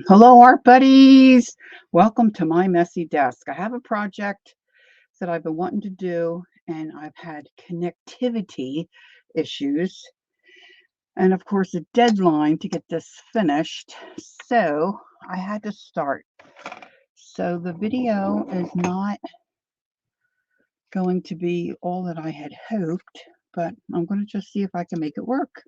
Hello, art buddies. Welcome to my messy desk. I have a project that I've been wanting to do, and I've had connectivity issues, and of course, a deadline to get this finished. So I had to start. So the video is not going to be all that I had hoped, but I'm going to just see if I can make it work.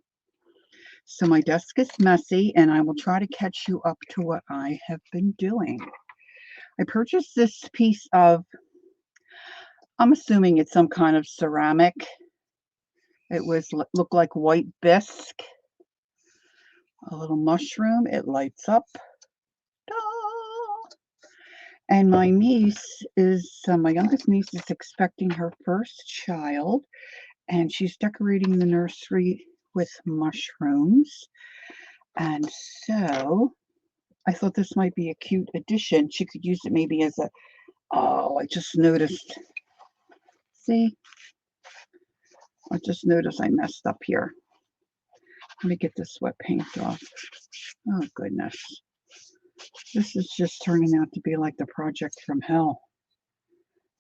So my desk is messy, and I will try to catch you up to what I have been doing. I purchased this piece of, I'm assuming it's some kind of ceramic. It looked like white bisque, a little mushroom. It lights up. Ta! And my youngest niece is expecting her first child, and she's decorating the nursery with mushrooms. And so I thought this might be a cute addition. She could use it maybe as oh, I just noticed. See? I just noticed I messed up here. Let me get this wet paint off. Oh, goodness. This is just turning out to be like the project from hell.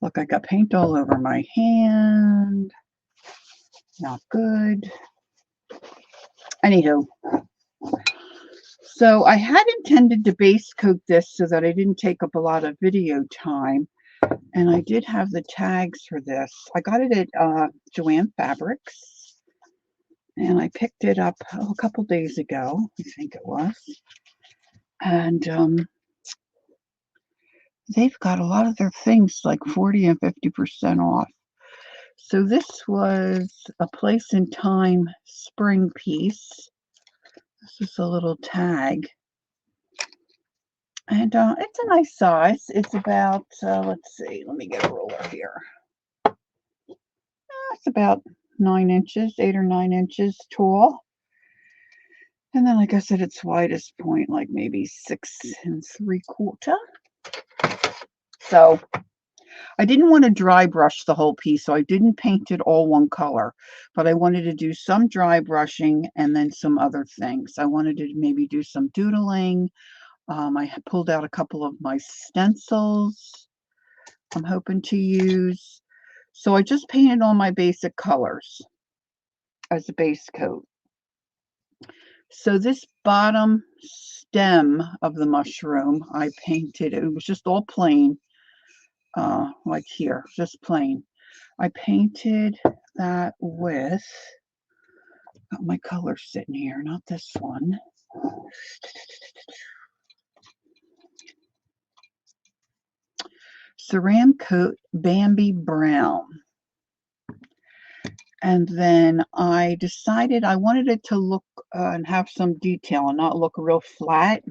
Look, I got paint all over my hand. Not good. Anywho, so I had intended to base coat this so that I didn't take up a lot of video time. And I did have the tags for this. I got it at Joann Fabrics. And I picked it up a couple days ago, I think it was. And they've got a lot of their things like 40 and 50% off. So this was a Place and Time spring piece. This is a little tag. And it's a nice size. It's about, let's see, let me get a ruler here. It's about 9 inches, 8 or 9 inches tall. And then, like I said, its widest point, like maybe 6 3/4. So I didn't want to dry brush the whole piece, so I didn't paint it all one color, but I wanted to do some dry brushing and then some other things. I wanted to maybe do some doodling. I pulled out a couple of my stencils I'm hoping to use. So I just painted all my basic colors as a base coat. So this bottom stem of the mushroom, I painted, it was just all plain, like here, just plain. I painted that with, got my color sitting here, not this one. Ceramcoat Bambi Brown. And then I decided I wanted it to look and have some detail and not look real flat.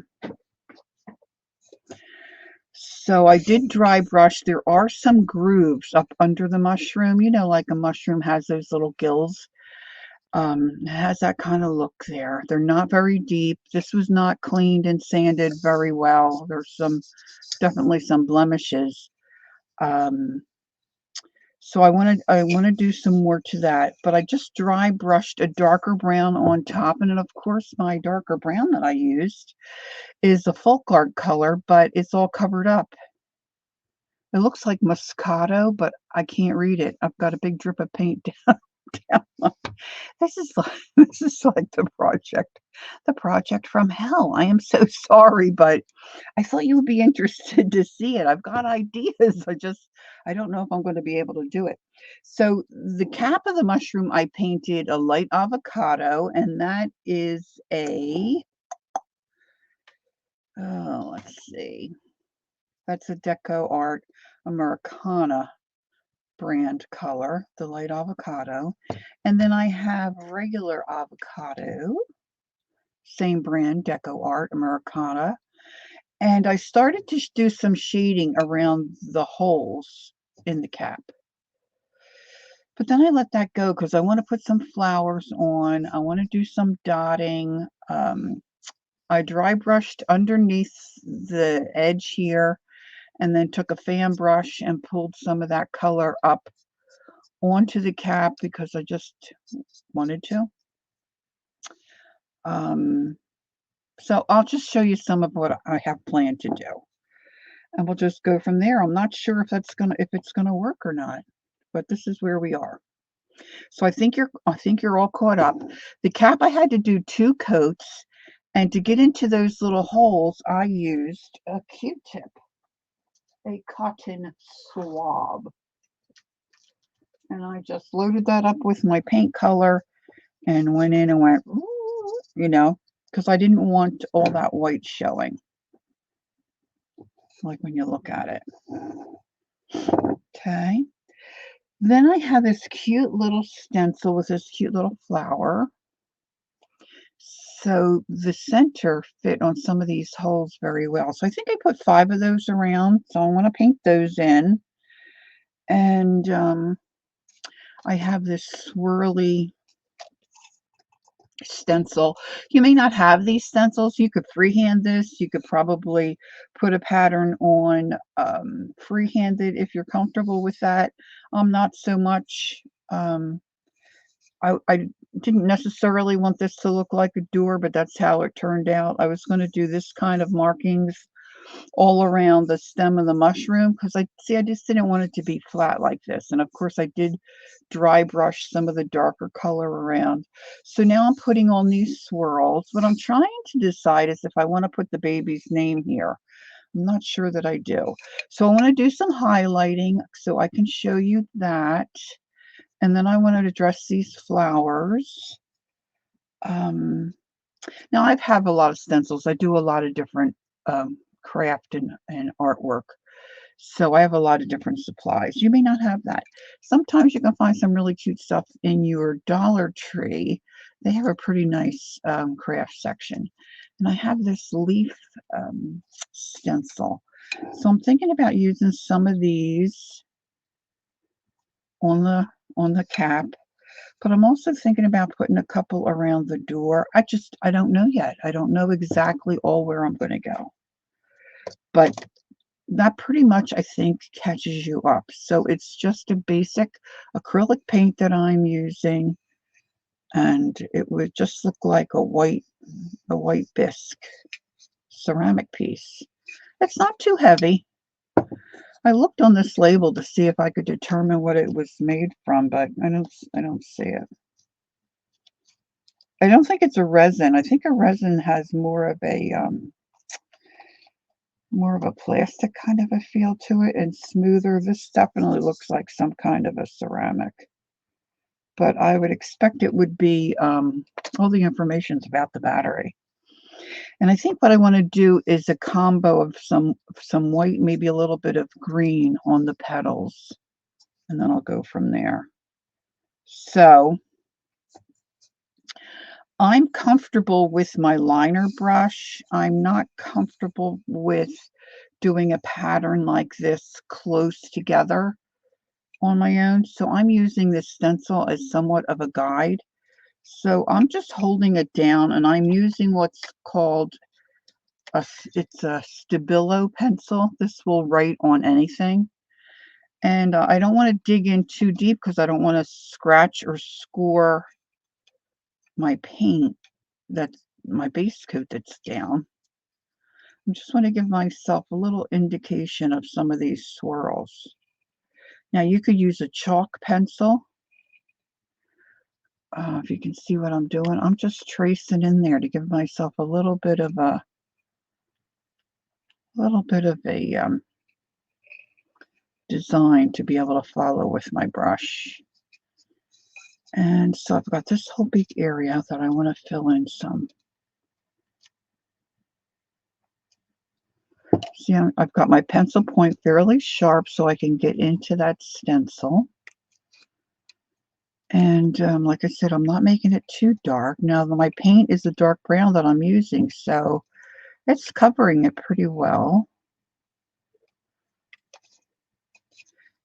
So I did dry brush. There are some grooves up under the mushroom, you know, like a mushroom has those little gills. It has that kind of look there. They're not very deep. This was not cleaned and sanded very well. There's definitely some blemishes. So I want to do some more to that, but I just dry brushed a darker brown on top, and then of course my darker brown that I used is a folk art color, but it's all covered up. It looks like Moscato, but I can't read it. I've got a big drip of paint down. This is like the project from hell. I am so sorry, but I thought you would be interested to see it. I've got ideas. I don't know if I'm going to be able to do it. So the cap of the mushroom, I painted a light avocado, and that is let's see. That's a Deco Art Americana brand color, the light avocado. And then I have regular avocado, same brand, Deco Art Americana. And I started to do some shading around the holes in the cap. But then I let that go because I want to put some flowers on. I want to do some dotting. I dry brushed underneath the edge here and then took a fan brush and pulled some of that color up onto the cap because I just wanted to. So I'll just show you some of what I have planned to do. And we'll just go from there. I'm not sure if it's gonna work or not, but this is where we are. So I think you're all caught up. The cap, I had to do 2 coats, and to get into those little holes, I used a Q-tip, a cotton swab. And I just loaded that up with my paint color and went in and went, "Ooh," because I didn't want all that white showing, like when you look at it. Okay. Then I have this cute little stencil with this cute little flower. So the center fit on some of these holes very well. So I think I put 5 of those around. So I want to paint those in. And I have this swirly stencil. You may not have these stencils. You could freehand this. You could probably put a pattern on freehanded if you're comfortable with that. Not so much. I didn't necessarily want this to look like a door, but that's how it turned out. I was going to do this kind of markings all around the stem of the mushroom because I just didn't want it to be flat like this. And of course I did dry brush some of the darker color around. So now I'm putting on these swirls. What I'm trying to decide is if I want to put the baby's name here. I'm not sure that I do. So I want to do some highlighting so I can show you that. And then I wanted to dress these flowers. Now I have a lot of stencils. I do a lot of different craft and artwork. So I have a lot of different supplies. You may not have that. Sometimes you can find some really cute stuff in your Dollar Tree. They have a pretty nice craft section. And I have this leaf stencil. So I'm thinking about using some of these on the cap. But I'm also thinking about putting a couple around the door. I don't know yet. I don't know exactly all where I'm going to go. But that pretty much, I think, catches you up. So it's just a basic acrylic paint that I'm using. And it would just look like a white bisque ceramic piece. It's not too heavy. I looked on this label to see if I could determine what it was made from, but I don't see it. I don't think it's a resin. I think a resin has more of a plastic kind of a feel to it and smoother. This definitely looks like some kind of a ceramic. But I would expect it would be all the information's about the battery. And I think what I want to do is a combo of some white, maybe a little bit of green on the petals, and then I'll go from there. So I'm comfortable with my liner brush. I'm not comfortable with doing a pattern like this close together on my own. So I'm using this stencil as somewhat of a guide. So I'm just holding it down and I'm using what's called it's a Stabilo pencil. This will write on anything. And I don't want to dig in too deep because I don't want to scratch or score my paint, that's my base coat that's down. I just want to give myself a little indication of some of these swirls. Now you could use a chalk pencil. If you can see what I'm doing, I'm just tracing in there to give myself a little bit of a design to be able to follow with my brush. And so I've got this whole big area that I want to fill in some. See, I've got my pencil point fairly sharp so I can get into that stencil. And like I said, I'm not making it too dark. Now, my paint is a dark brown that I'm using, so it's covering it pretty well.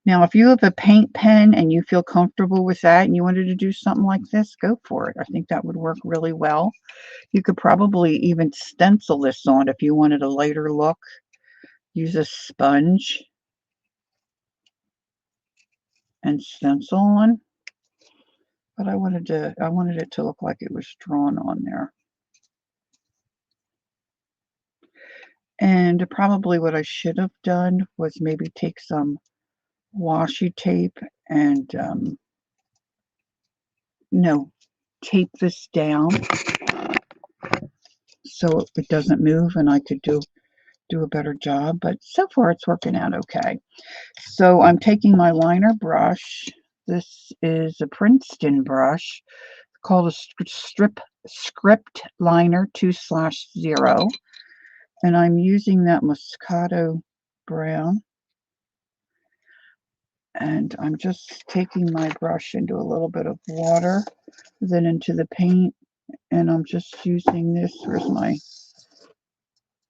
Now, if you have a paint pen and you feel comfortable with that and you wanted to do something like this, go for it. I think that would work really well. You could probably even stencil this on if you wanted a lighter look. Use a sponge and stencil on. But I wanted it to look like it was drawn on there. And probably what I should have done was maybe take some washi tape and, no, tape this down so it doesn't move and I could do a better job, but so far it's working out okay. So I'm taking my liner brush. This is a Princeton brush called a script liner 2/0, and I'm using that Moscato brown, and I'm just taking my brush into a little bit of water, then into the paint, and I'm just using this. Where's my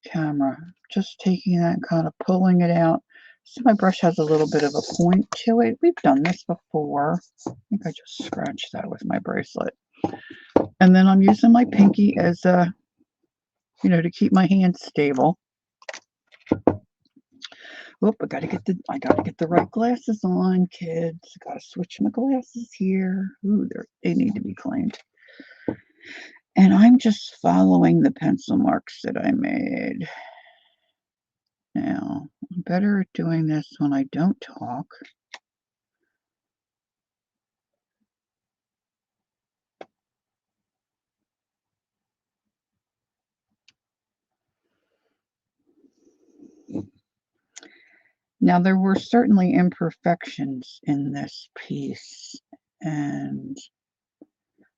camera? Just taking that and kind of pulling it out. So my brush has a little bit of a point to it. We've done this before. I think I just scratched that with my bracelet. And then I'm using my pinky as a, to keep my hand stable. Oop, I gotta get the right glasses on, kids. I gotta switch my glasses here. Ooh, they need to be cleaned. And I'm just following the pencil marks that I made. Now, I'm better at doing this when I don't talk. Now, there were certainly imperfections in this piece, and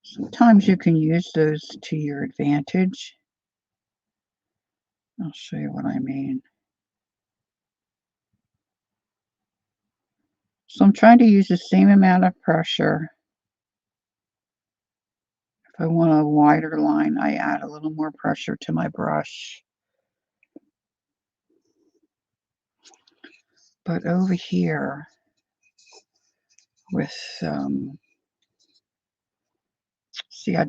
sometimes you can use those to your advantage. I'll show you what I mean. So I'm trying to use the same amount of pressure. If I want a wider line, I add a little more pressure to my brush. But over here with, see, I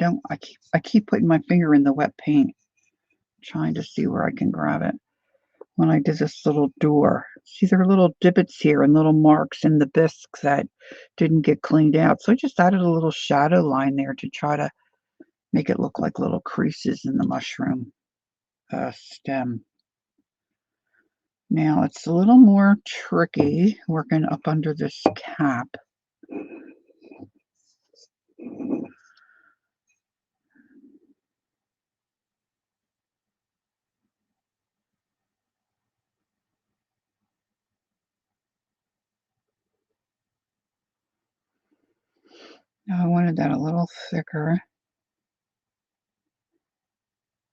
keep putting my finger in the wet paint, trying to see where I can grab it. When I did this little door, see, there are little divots here and little marks in the bisque that didn't get cleaned out. So I just added a little shadow line there to try to make it look like little creases in the mushroom stem. Now it's a little more tricky working up under this cap. Now I wanted that a little thicker.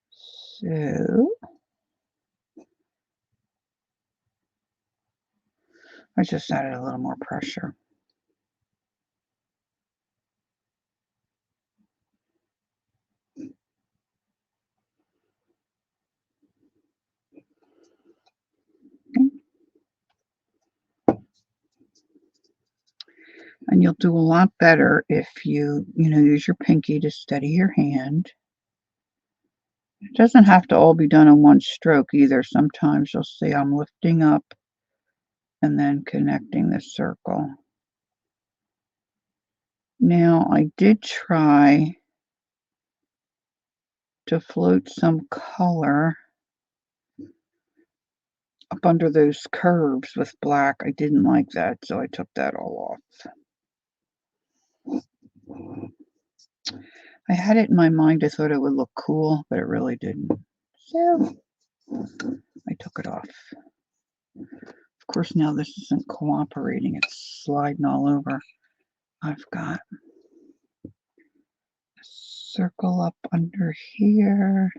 So I just added a little more pressure. And you'll do a lot better if you use your pinky to steady your hand. It doesn't have to all be done in one stroke either. Sometimes you'll see I'm lifting up and then connecting the circle. Now, I did try to float some color up under those curves with black. I didn't like that, so I took that all off. I had it in my mind. I thought it would look cool, but it really didn't. So I took it off. Of course, now this isn't cooperating. It's sliding all over. I've got a circle up under here.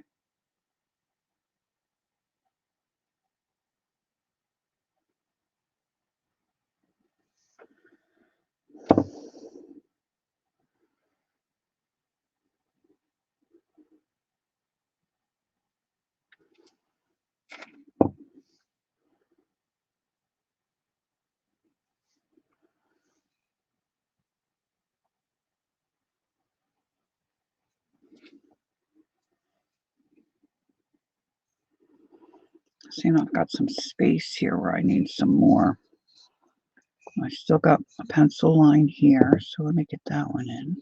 See, I've got some space here where I need some more. I still got a pencil line here, so let me get that one in.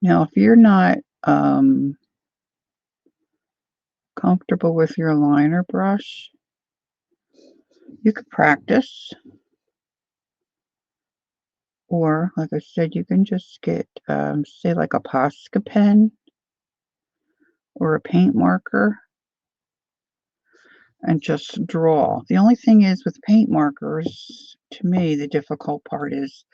Now, if you're not um, comfortable with your liner brush, you could practice. Or, like I said, you can just get, say, like a Posca pen or a paint marker and just draw. The only thing is with paint markers, to me, the difficult part is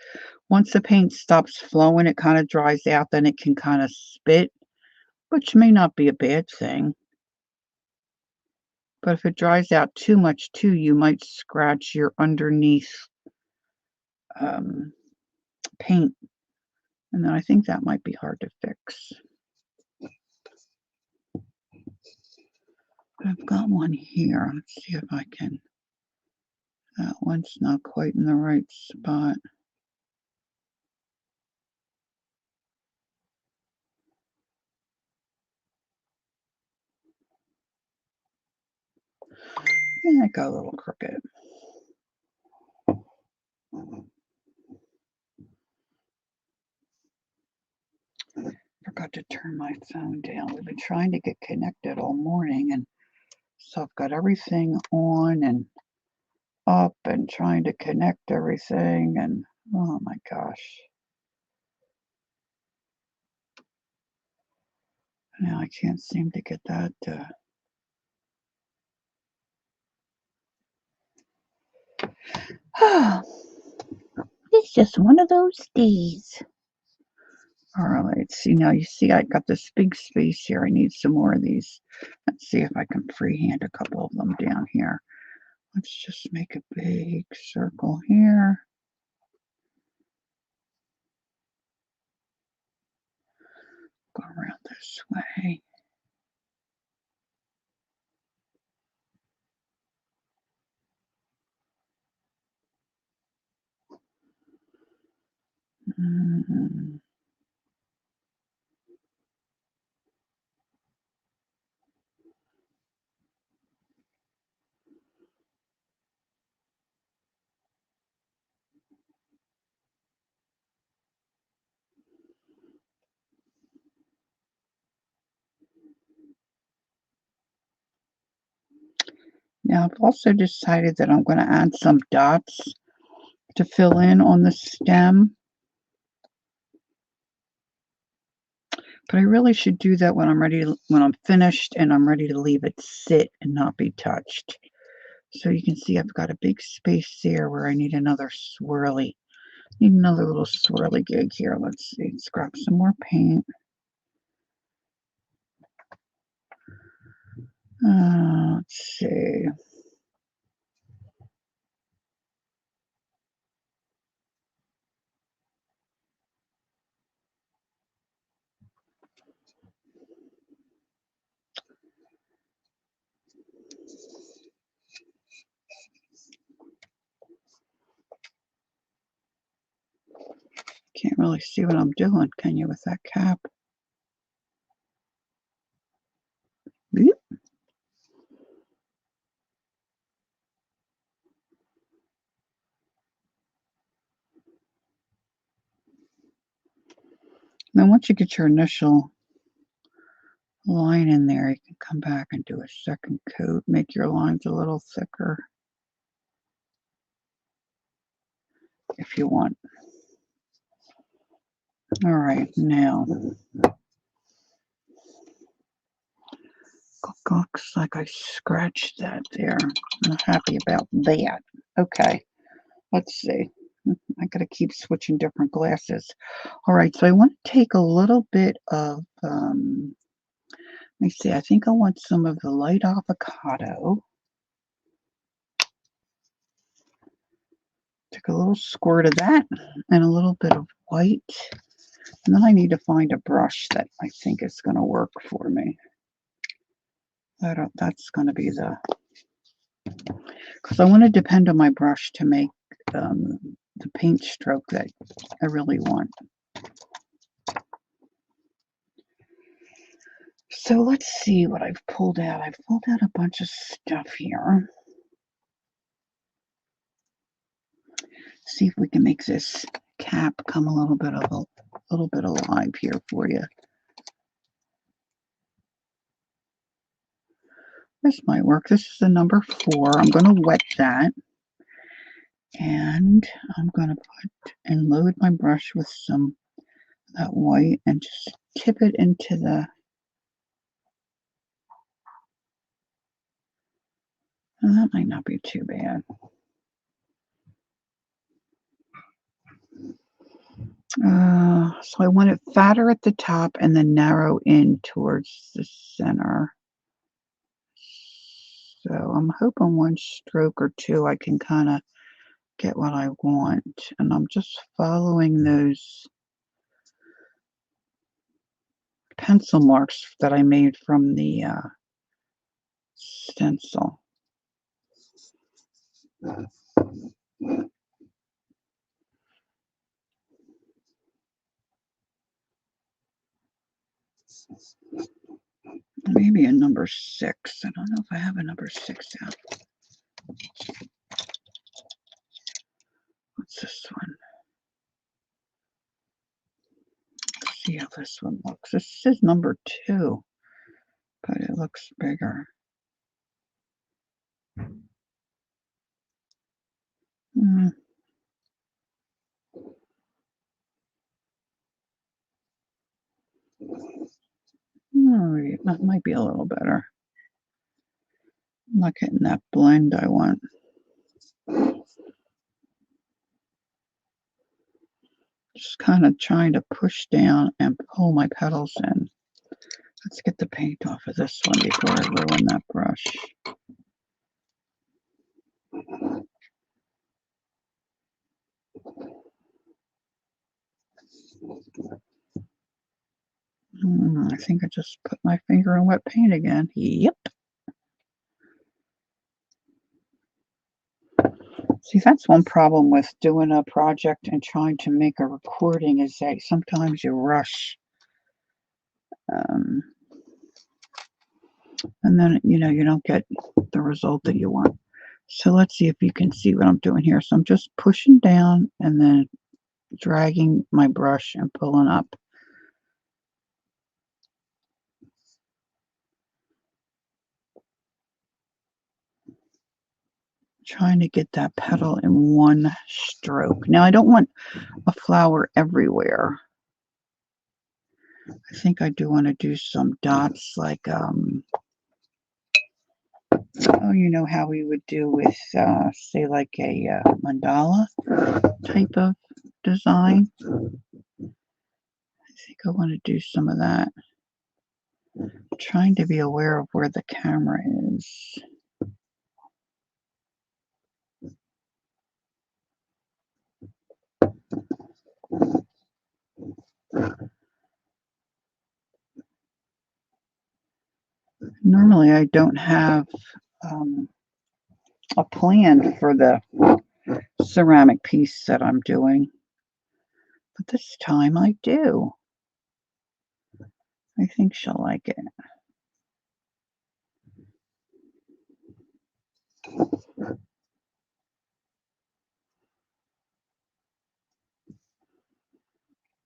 once the paint stops flowing, it kind of dries out, then it can kind of spit, which may not be a bad thing. But if it dries out too much too, you might scratch your underneath um, paint. And then I think that might be hard to fix. But I've got one here. Let's see if I can. That one's not quite in the right spot. Yeah, it got a little crooked. Forgot to turn my phone down. We've been trying to get connected all morning, and so I've got everything on and up and trying to connect everything, and oh my gosh. Now I can't seem to get that it's just one of those days. All right, let's see. Now you see I got this big space here. I need some more of these. Let's see if I can freehand a couple of them down here. Let's just make a big circle here. Go around this way. Mm. Now I've also decided that I'm going to add some dots to fill in on the stem. But I really should do that when I'm finished and I'm ready to leave it sit and not be touched. So you can see I've got a big space there where I need another swirly. Need another little swirly gig here. Let's see. Let's grab some more paint. Let's see. Can't really see what I'm doing, can you, with that cap? Beep. Then once you get your initial line in there, you can come back and do a second coat, make your lines a little thicker if you want. All right, now looks like I scratched that there. I'm not happy about that. Okay, let's see. I gotta keep switching different glasses. All right, so I want to take a little bit of, let me see, I think I want some of the light avocado. Take a little squirt of that and a little bit of white. And then I need to find a brush that I think is going to work for me. That's going to be because I want to depend on my brush to make the paint stroke that I really want. So let's see what I've pulled out. I've pulled out a bunch of stuff here. See if we can make this cap come a little bit alive here for you. This might work. This is a number 4. I'm going to wet that. And I'm going to put and load my brush with some of that white and just tip it into the... Well, that might not be too bad. So I want it fatter at the top and then narrow in towards the center. So I'm hoping one stroke or two I can kind of get what I want. And I'm just following those pencil marks that I made from the stencil. Maybe a number 6. I don't know if I have a number 6 out. What's this one? Let's see how this one looks. This is number 2, but it looks bigger. That might be a little better. I'm not getting that blend I want. Just kind of trying to push down and pull my petals in. Let's get the paint off of this one before I ruin that brush. I think I just put my finger in wet paint again. Yep. See, that's one problem with doing a project and trying to make a recording is that sometimes you rush. And then, you don't get the result that you want. So let's see if you can see what I'm doing here. So I'm just pushing down and then dragging my brush and pulling up. Trying to get that petal in one stroke. Now I don't want a flower everywhere. I think I do want to do some dots like you know how we would do with say like a mandala type of design. I think I want to do some of that. I'm trying to be aware of where the camera is. Normally I don't have a plan for the ceramic piece that I'm doing, but this time I do. I think she'll like it.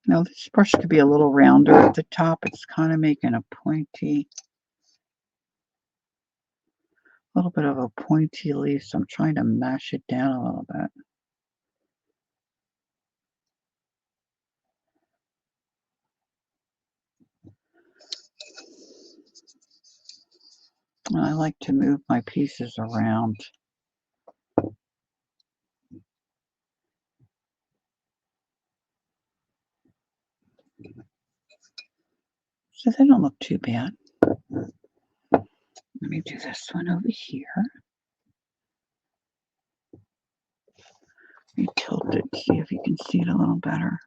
Now this brush could be a little rounder at the top. It's kind of making a pointy, a little bit of a pointy leaf, so I'm trying to mash it down a little bit. And I like to move my pieces around. So they don't look too bad. Let me do this one over here. Let me tilt it, see if you can see it a little better.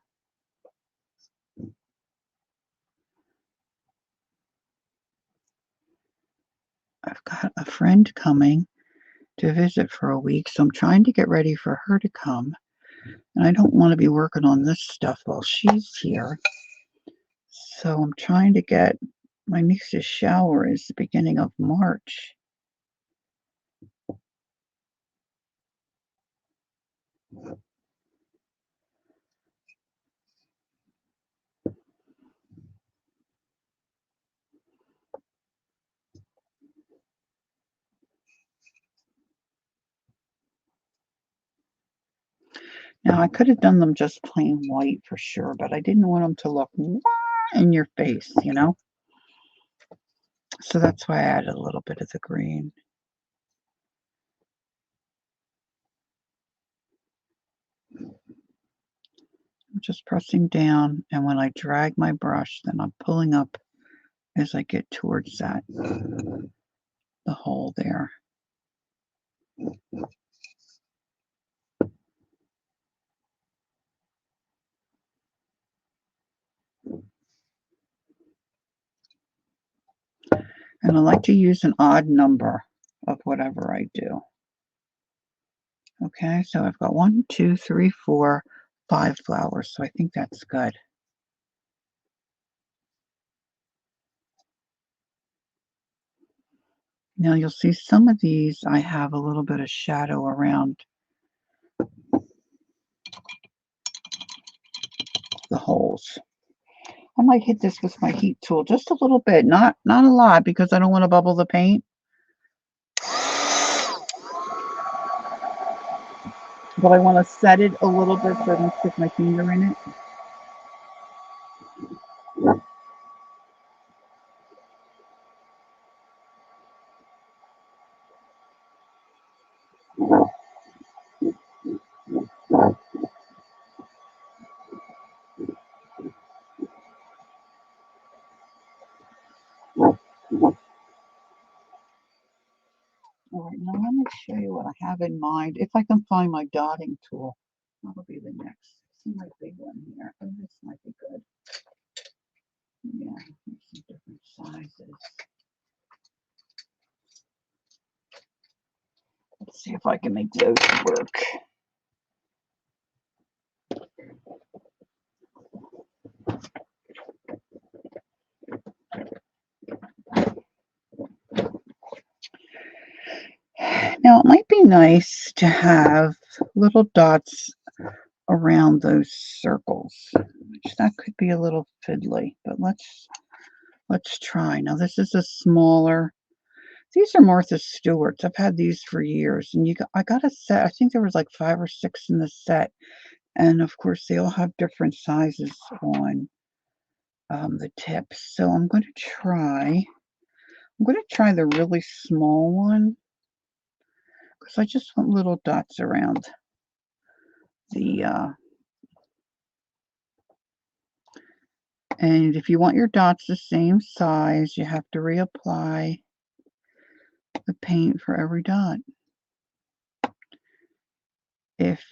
I've got a friend coming to visit for a week, so I'm trying to get ready for her to come. And I don't want to be working on this stuff while she's here. So I'm trying to get... My niece's shower is the beginning of March. Now, I could have done them just plain white for sure, but I didn't want them to look in your face, you know? So that's why I added a little bit of the green. I'm just pressing down, and when I drag my brush, then I'm pulling up as I get towards that, the hole there. And I like to use an odd number of whatever I do. Okay, so I've got 1, 2, 3, 4, 5 flowers, so I think that's good. Now you'll see some of these I have a little bit of shadow around the holes. I might hit this with my heat tool just a little bit, not a lot because I don't want to bubble the paint. But I want to set it a little bit so I don't stick my finger in it. All right, now let me show you what I have in mind. If I can find my dotting tool, that'll be the next. See my big one here. Oh, this might be good. Yeah, there's some different sizes. Let's see if I can make those work. Now, it might be nice to have little dots around those circles, which that could be a little fiddly, but let's try. Now, this is a smaller. These are Martha Stewart's. I've had these for years, and I got a set. I think there was like 5 or 6 in the set, and of course, they all have different sizes on the tips. So I'm going to try. I'm going to try the really small one because I just want little dots around the. And if you want your dots the same size, you have to reapply the paint for every dot. If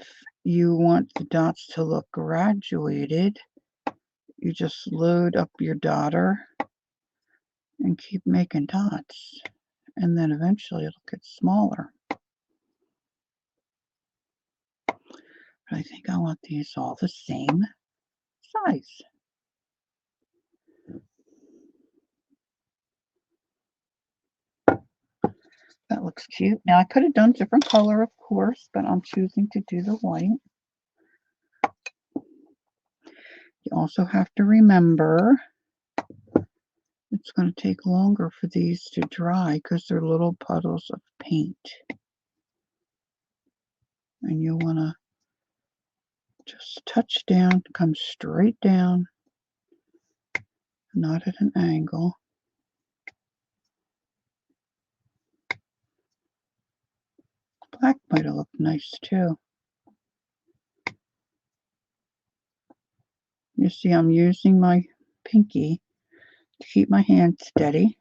you want the dots to look graduated, you just load up your dotter and keep making dots. And then eventually it'll get smaller. But I think I want these all the same size. That looks cute. Now I could have done different color, of course, but I'm choosing to do the white. You also have to remember it's going to take longer for these to dry because they're little puddles of paint. And you want to just touch down, come straight down, not at an angle. Black might have looked nice too. You see, I'm using my pinky to keep my hand steady.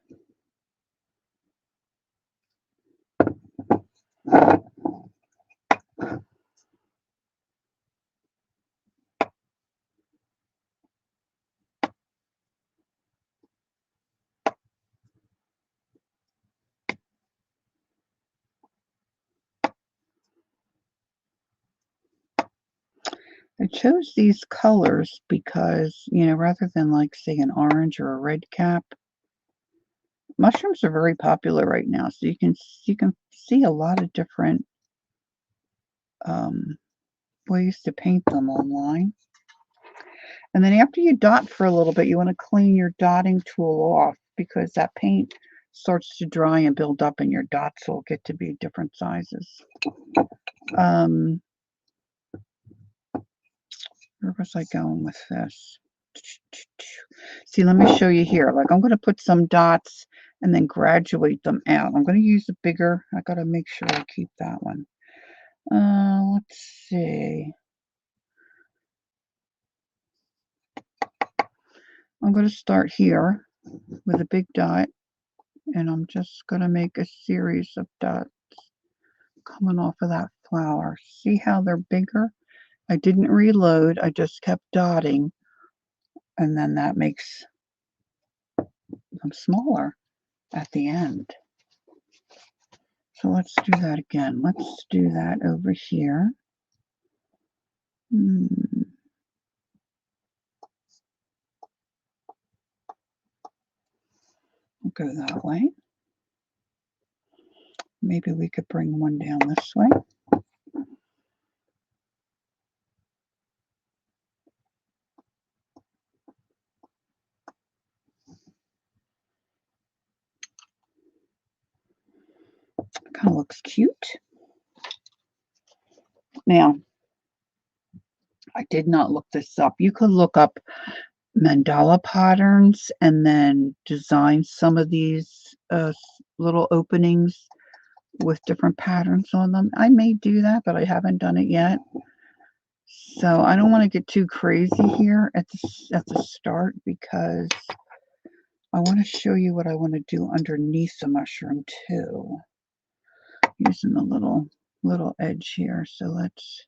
I chose these colors because, you know, rather than like say an orange or a red cap, mushrooms are very popular right now. So you can see a lot of different ways to paint them online. And then after you dot for a little bit, you want to clean your dotting tool off because that paint starts to dry and build up and your dots will get to be different sizes. Where was I going with this? See, let me show you here. Like, I'm going to put some dots and then graduate them out. I'm going to use a bigger. I got to make sure I keep that one. Let's see. I'm going to start here with a big dot, and I'm just going to make a series of dots coming off of that flower. See how they're bigger? I didn't reload. I just kept dotting, and then that makes them smaller at the end. So let's do that again. Let's do that over here. We'll go that way. Maybe we could bring one down this way. Kind of looks cute. Now, I did not look this up. You could look up mandala patterns and then design some of these little openings with different patterns on them. I may do that, but I haven't done it yet. So I don't want to get too crazy here at the start, because I want to show you what I want to do underneath the mushroom too, using the little edge here. So let's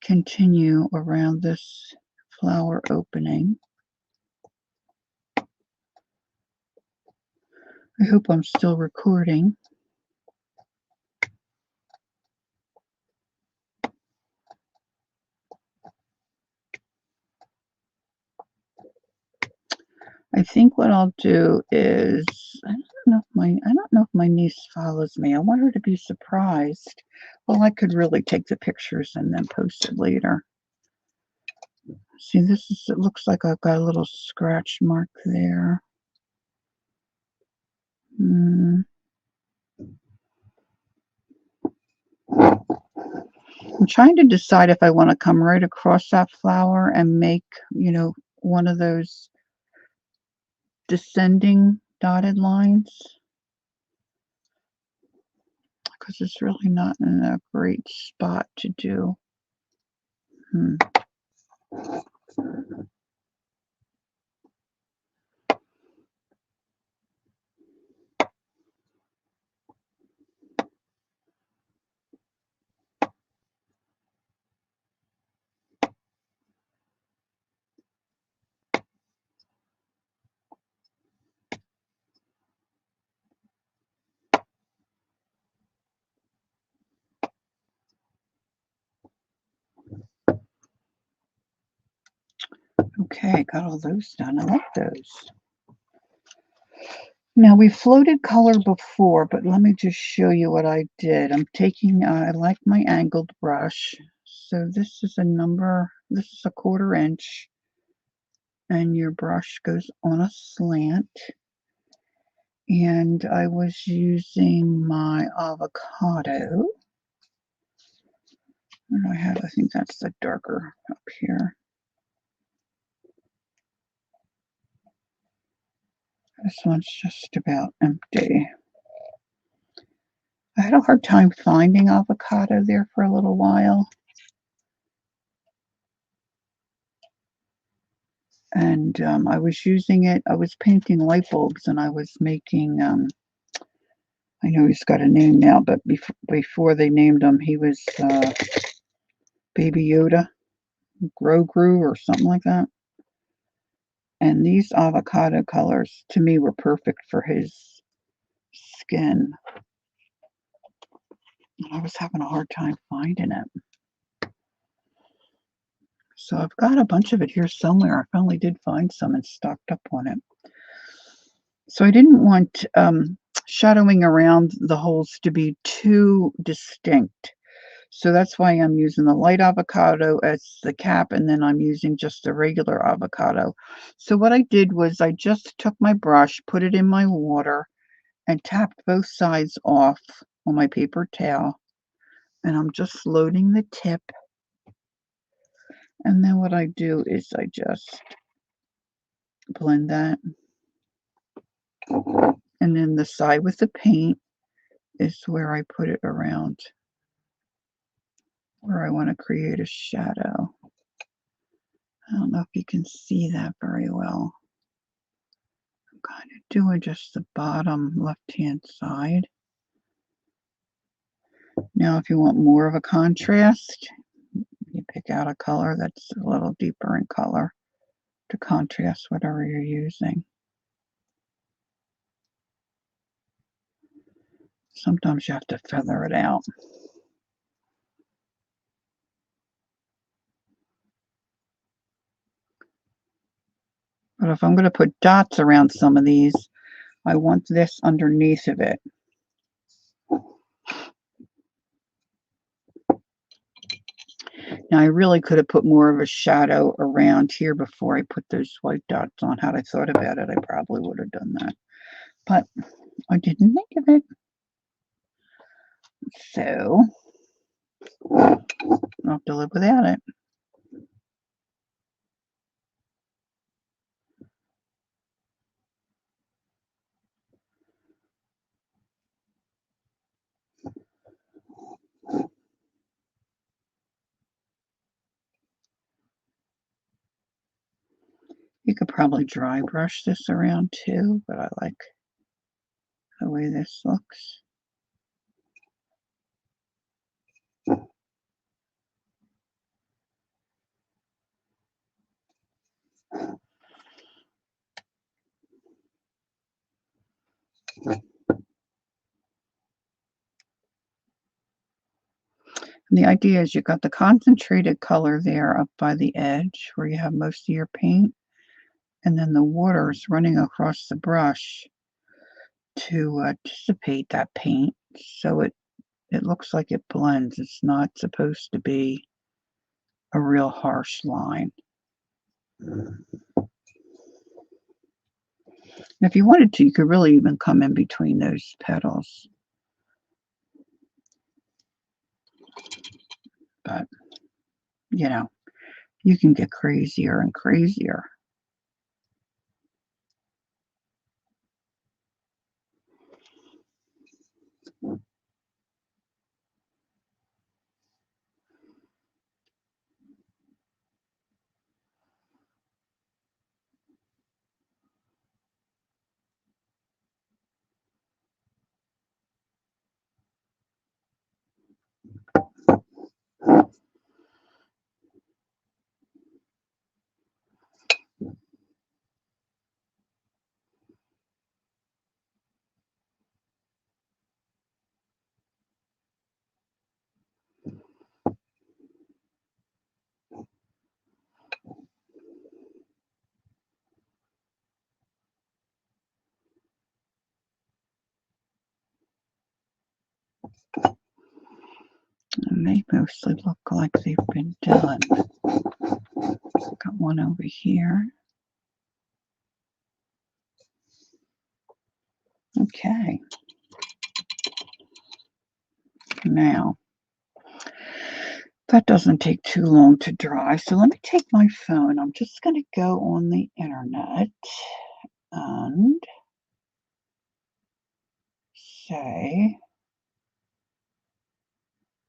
continue around this flower opening. I hope I'm still recording. I think what I'll do is, I don't know if my niece follows me. I want her to be surprised. Well, I could really take the pictures and then post it later. See, it looks like I've got a little scratch mark there. I'm trying to decide if I want to come right across that flower and make, one of those descending dotted lines, because it's really not in a great spot to do. Okay, got all those done. I like those. Now, we floated color before, but let me just show you what I did. I'm taking, I like my angled brush. So this is a 1/4 inch, and your brush goes on a slant. And I was using my avocado. What do I have? I think that's the darker up here. This one's just about empty. I had a hard time finding avocado there for a little while. And I was using it, I was painting light bulbs, and I was making, I know he's got a name now, but before they named him, he was Baby Yoda, Grogu or something like that. And these avocado colors, to me, were perfect for his skin. I was having a hard time finding it. So I've got a bunch of it here somewhere. I finally did find some and stocked up on it. So I didn't want shadowing around the holes to be too distinct. So that's why I'm using the light avocado as the cap, and then I'm using just the regular avocado. So what I did was I just took my brush, put it in my water, and tapped both sides off on my paper towel. And I'm just loading the tip And then what I do is I just blend that. And then the side with the paint is where I put it around where I want to create a shadow. I don't know if you can see that very well. I'm kind of doing just the bottom left-hand side. Now, if you want more of a contrast, you pick out a color that's a little deeper in color to contrast whatever you're using. Sometimes you have to feather it out. But if I'm going to put dots around some of these, I want this underneath of it. Now, I really could have put more of a shadow around here before I put those white dots on. Had I thought about it, I probably would have done that. But I didn't think of it. So, I'll have to live without it. You could probably dry brush this around too, but I like the way this looks. And the idea is you got the concentrated color there up by the edge where you have most of your paint, and then the water's running across the brush to dissipate that paint, so it looks like it blends. It's not supposed to be a real harsh line. And if you wanted to, you could really even come in between those petals. But, you know, you can get crazier and crazier. And they mostly look like they've been done. Got one over here. Okay. Now, that doesn't take too long to dry. So let me take my phone. I'm just going to go on the internet and say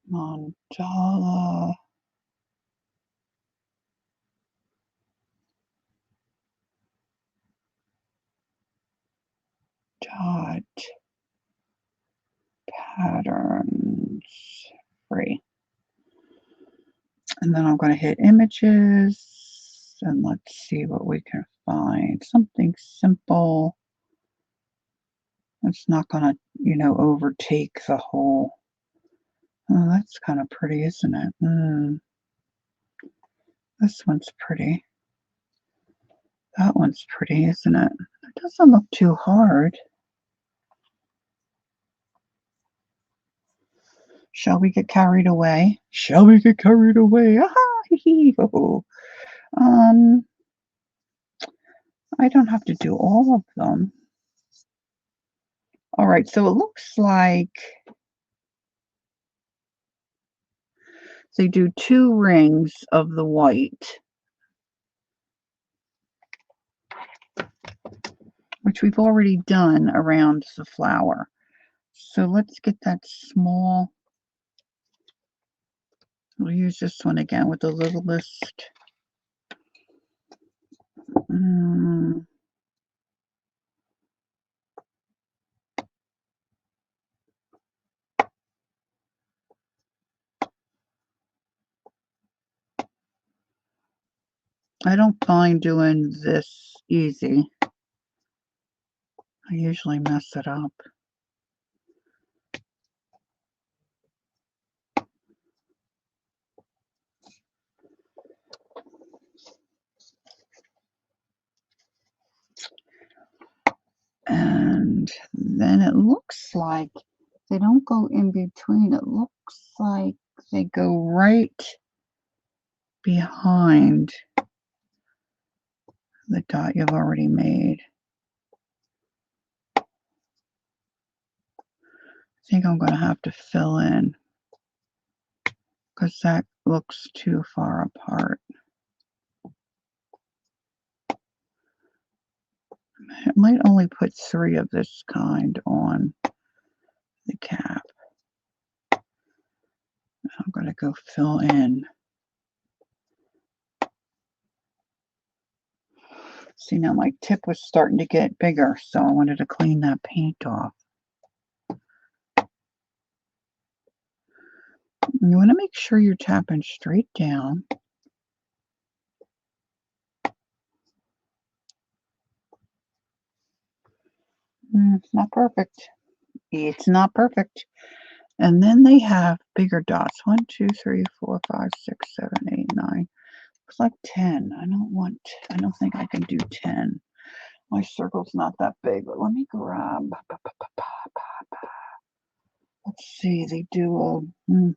mandala dot patterns free. And then I'm going to hit images and let's see what we can find. Something simple. It's not going to, overtake the whole. Oh, that's kind of pretty, isn't it? This one's pretty. That one's pretty, isn't it? It doesn't look too hard. Shall we get carried away? Shall we get carried away? Aha! Hee ho. I don't have to do all of them. All right, so it looks like they do 2 rings of the white, which we've already done around the flower. So let's get that small. We'll use this one again with the littlest. I don't find doing this easy. I usually mess it up. And then it looks like they don't go in between. It looks like they go right behind the dot you've already made. I think I'm going to have to fill in because that looks too far apart. I might only put 3 of this kind on the cap. I'm going to go fill in. See, now my tip was starting to get bigger, so I wanted to clean that paint off. You want to make sure you're tapping straight down. It's not perfect. It's not perfect. And then they have bigger dots. 1, 2, 3, 4, 5, 6, 7, 8, 9. Looks like 10. I don't think I can do 10. My circle's not that big, but let me grab. Let's see, they do a, I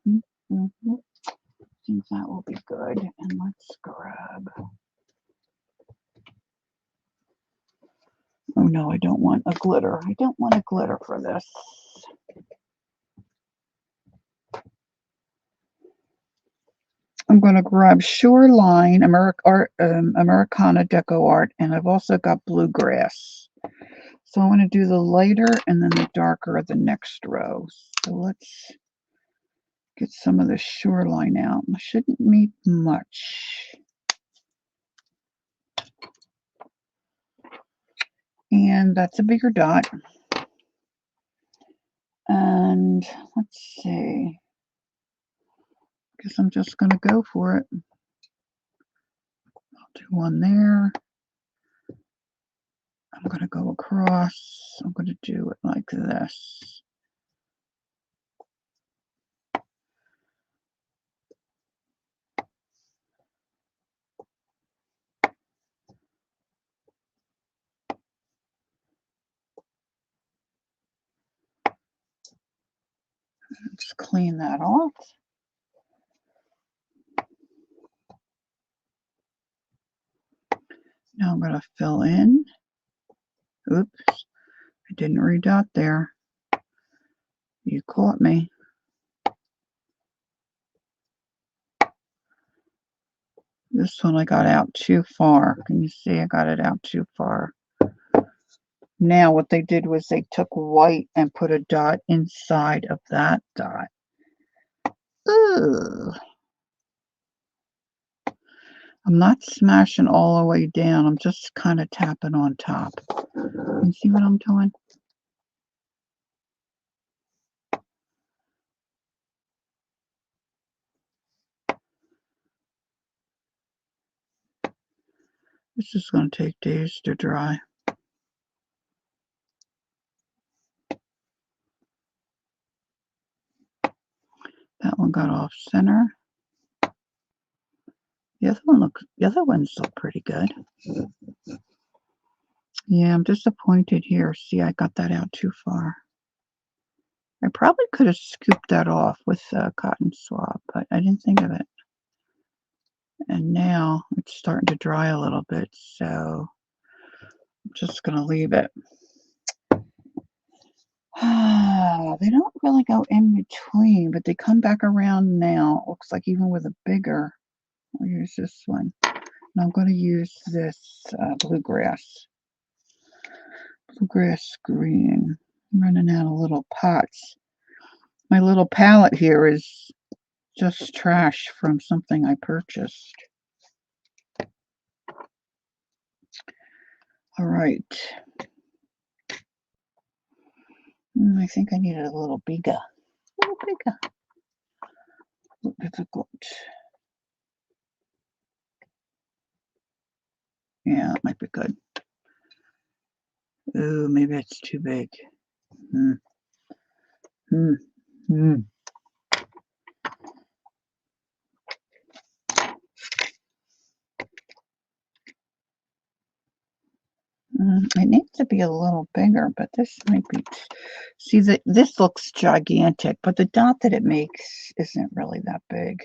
think that will be good. And let's grab. Oh no, I don't want a glitter. I don't want a glitter for this. I'm going to grab Shoreline Americana Deco Art, and I've also got Bluegrass. So I'm going to do the lighter and then the darker the next row. So let's get some of the Shoreline out. I shouldn't need much. And that's a bigger dot. And let's see. Guess I'm just going to go for it. I'll do one there. I'm going to go across. I'm going to do it like this. Just clean that off. Now I'm going to fill in. Oops, I didn't redot there. You caught me. This one I got out too far. Can you see I got it out too far? Now what they did was they took white and put a dot inside of that dot. Ugh. I'm not smashing all the way down. I'm just kind of tapping on top. You see what I'm doing? This is going to take days to dry. That one got off center. The other ones look pretty good. Yeah, I'm disappointed here. See, I got that out too far. I probably could have scooped that off with a cotton swab, but I didn't think of it. And now it's starting to dry a little bit, so I'm just going to leave it. They don't really go in between, but they come back around now. Looks like even with a bigger. I'll use this one. And I'm going to use this bluegrass green. I'm running out of little pots. My little palette here is just trash from something I purchased. All right. I think I need it a little bigger. A little bigger. A little difficult. Yeah, it might be good. Ooh, maybe it's too big. Hmm. Hmm. Hmm. It needs to be a little bigger, but this might be. See, this looks gigantic, but the dot that it makes isn't really that big.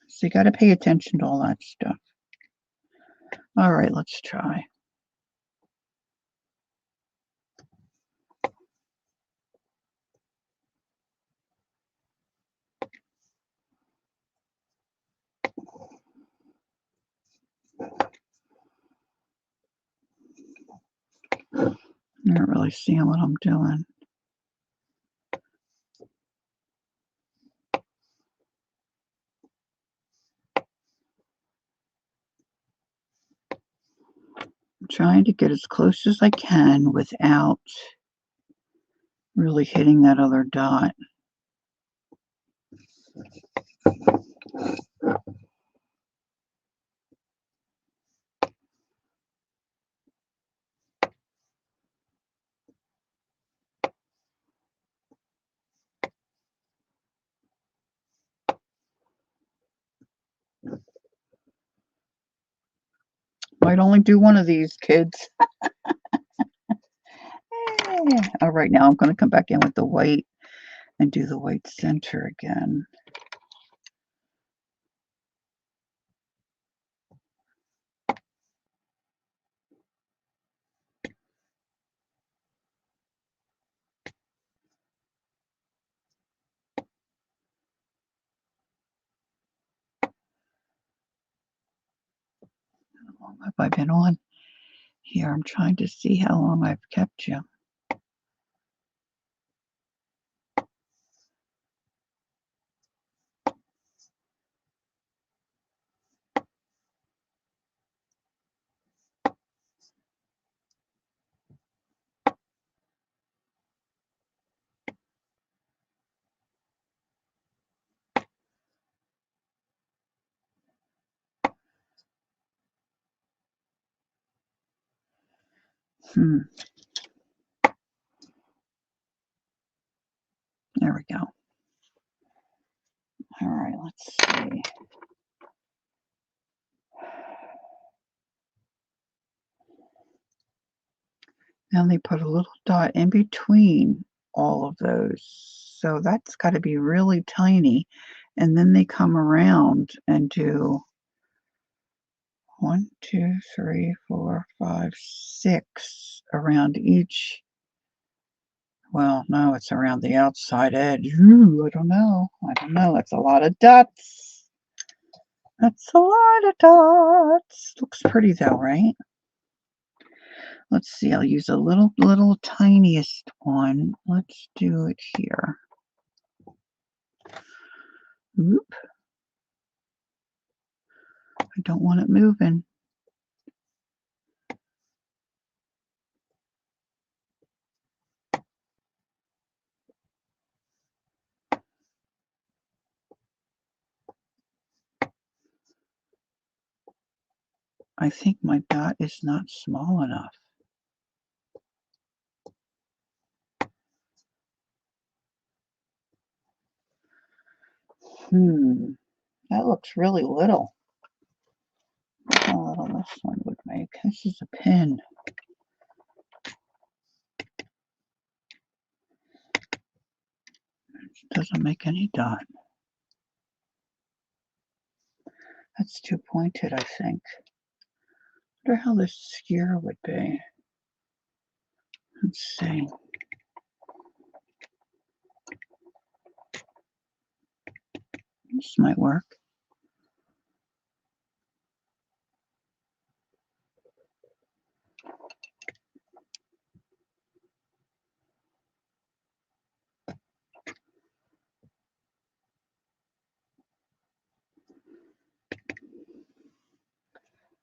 So you got to pay attention to all that stuff. All right, let's try. I'm not really seeing what I'm doing. I'm trying to get as close as I can without really hitting that other dot. Might only do one of these, kids. All right, now I'm going to come back in with the white and do the white center again. How long have I been on here? I'm trying to see how long I've kept you. There we go. All right, let's see. Now they put a little dot in between all of those. So that's got to be really tiny. And then they come around and do 1, 2, 3, 4, 5, 6 around each. Well, no, it's around the outside edge. Ooh, I don't know. That's a lot of dots. That's a lot of dots. Looks pretty though, right? Let's see. I'll use a little tiniest one. Let's do it here. Oop. I don't want it moving. I think my dot is not small enough. That looks really little. Look how little this one would make. This is a pin. It doesn't make any dot. That's too pointed, I think. I wonder how this skewer would be. Let's see. This might work.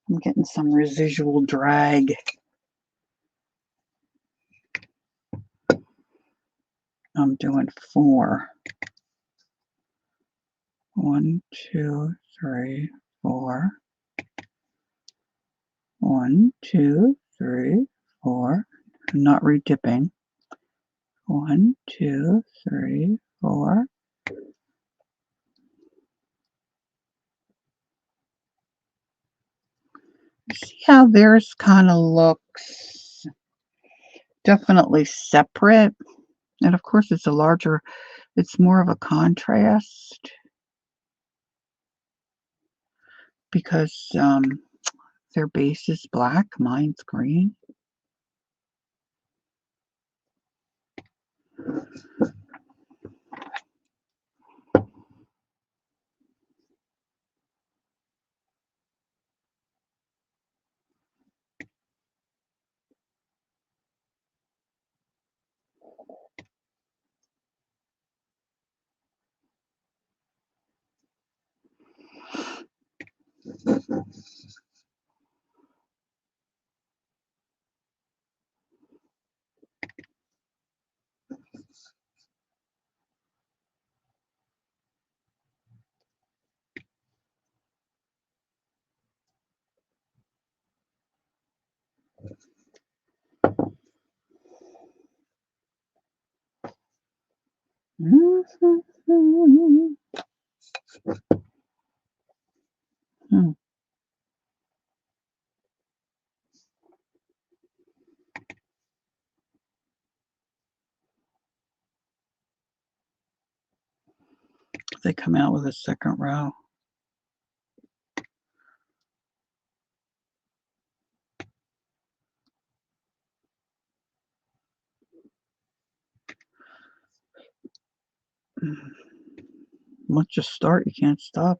I'm getting some residual drag. I'm doing 4. 1, 2, 3, 4. 1, 2, 3, 4. I'm not redipping. 1, 2, 3, 4. See how theirs kind of looks definitely separate. And of course it's a larger, it's more of a contrast because their base is black, mine's green. They come out with a second row. Once you start, you can't stop.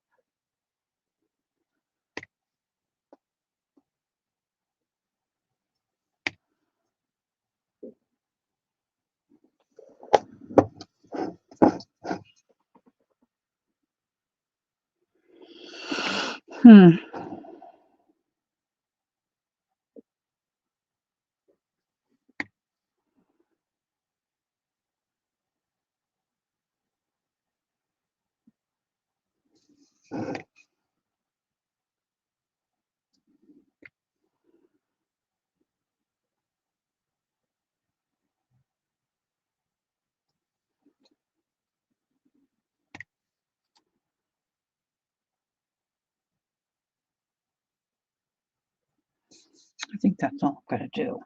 I think that's all I'm going to do.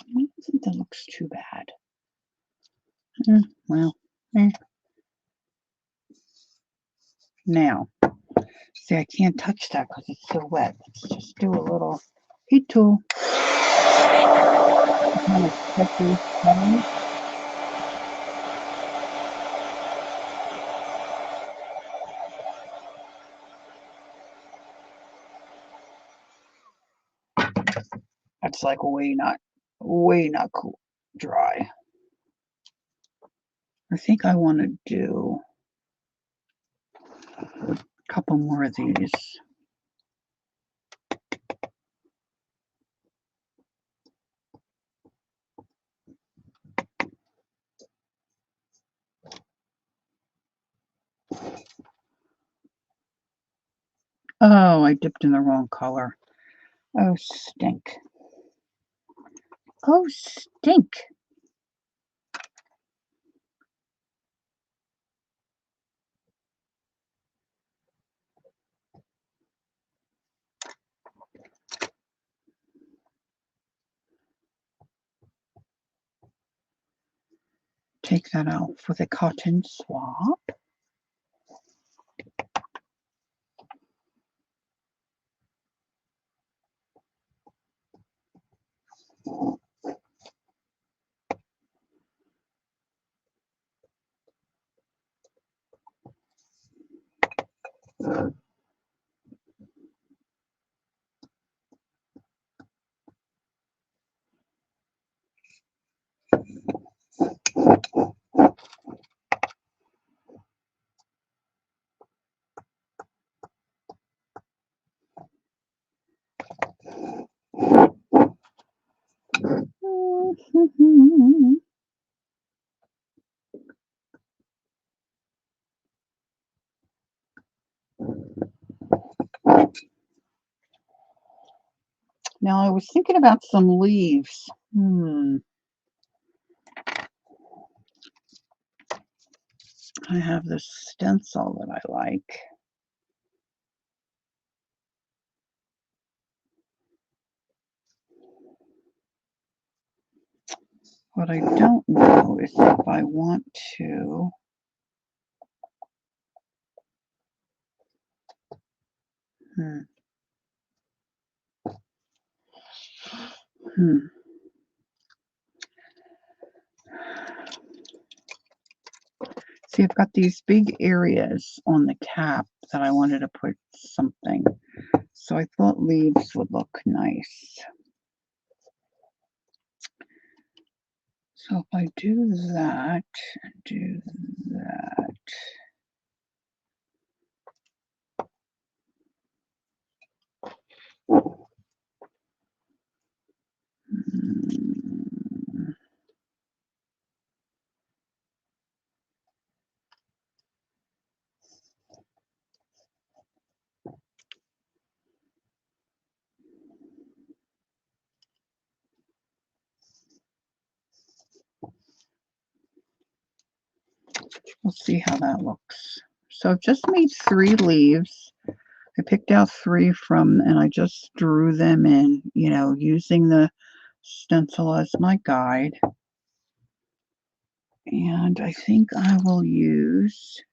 I don't think that looks too bad. Well, now, see, I can't touch that because it's so wet. Let's just do a little heat tool. Kind of sticky, That's like way not cool, dry. I think I want to do a couple more of these. Oh, I dipped in the wrong color. Oh, stink. Oh, stink. Take that out with a cotton swab. Now I was thinking about some leaves. I have this stencil that I like. What I don't know is if I want to See, I've got these big areas on the cap that I wanted to put something. So I thought leaves would look nice. So if I do that, do that. We'll see how that looks. So I've just made 3 leaves. I picked out 3 from, and I just drew them in, you know, using the stencil as my guide. And I think I will use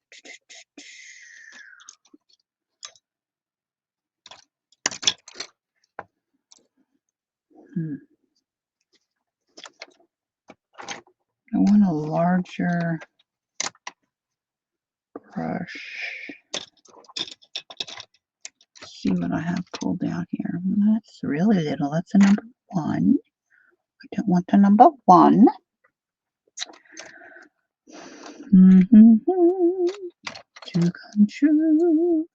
I want a larger brush. See what I have pulled out here. That's really little. That's a number 1. I don't want a number 1. To come true.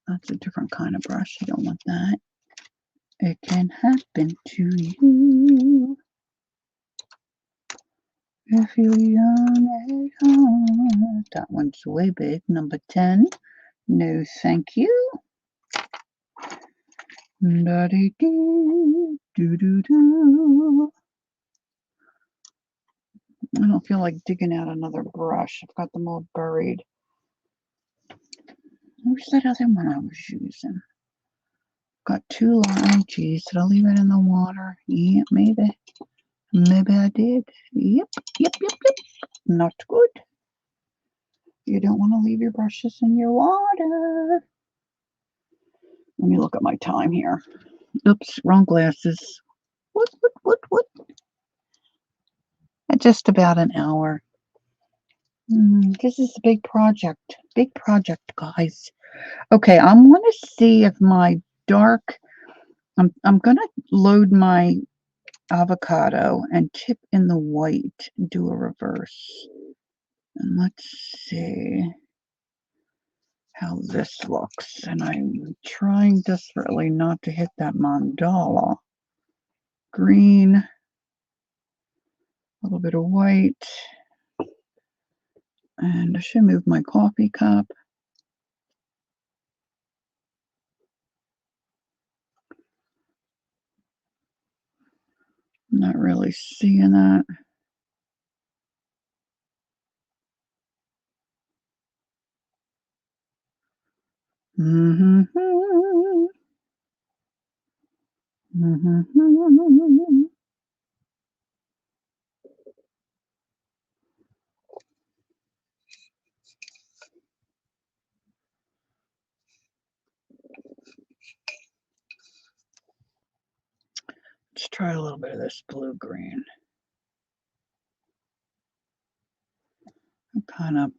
That's a different kind of brush. You don't want that. It can happen to you if you're young at heart. That one's way big. Number 10. No, thank you. Da-dee-dee, doo-doo-doo. I don't feel like digging out another brush. I've got them all buried. Where's that other one I was using? Got 2 lines. Geez, did I leave it in the water? Yeah, maybe. Maybe I did. Yep. Not good. You don't want to leave your brushes in your water. Let me look at my time here. Oops, wrong glasses. What? Just about an hour. This is a big project. Big project, guys. Okay, I'm going to see if my dark... I'm going to load my avocado and tip in the white, do a reverse. And let's see how this looks. And I'm trying desperately not to hit that mandala. Green, a little bit of white, and I should move my coffee cup. I'm not really seeing that. Let's try a little bit of this blue-green. Kind of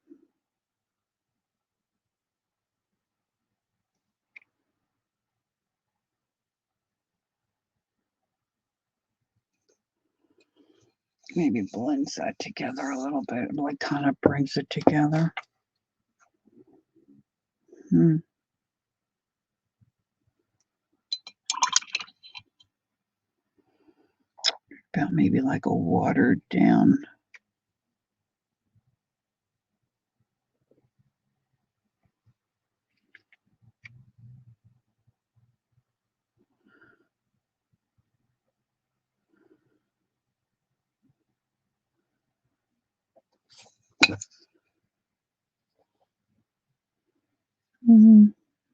maybe blends that together a little bit, like kind of brings it together. About maybe like a watered down.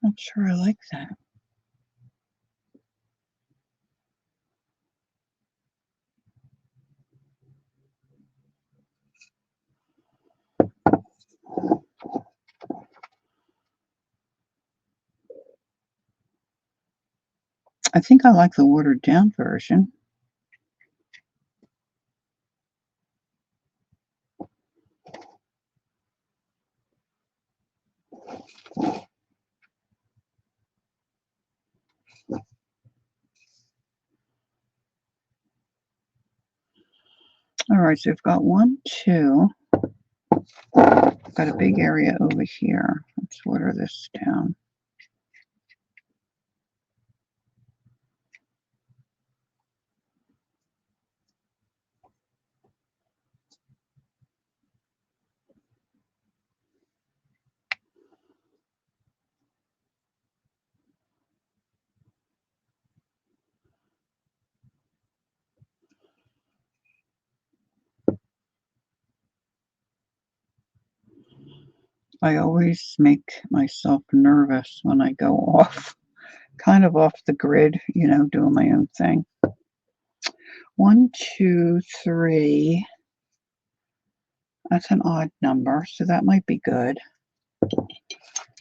Not sure I like that. I think I like the watered down version. All right, so we've got 1, 2. Got a big area over here. Let's water this down. I always make myself nervous when I go off, kind of off the grid, doing my own thing. 1, 2, 3. That's an odd number, so that might be good.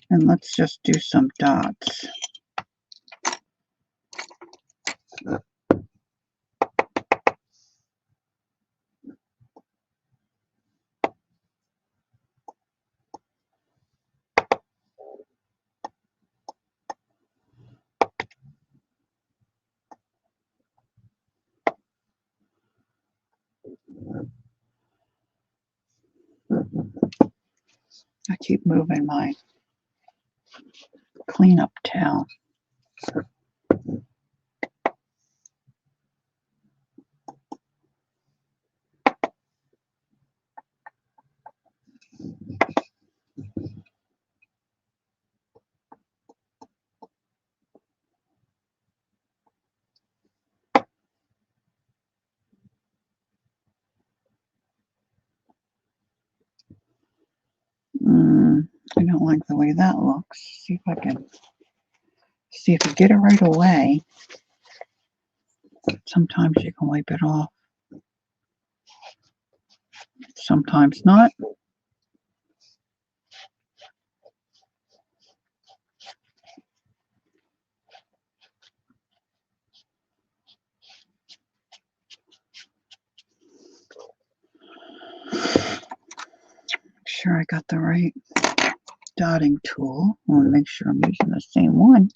And let's just do some dots. I keep moving my cleanup towel. I don't like the way that looks. See if I get it right away. Sometimes you can wipe it off. Sometimes not. Make sure I got the right dotting tool. I want to make sure I'm using the same one.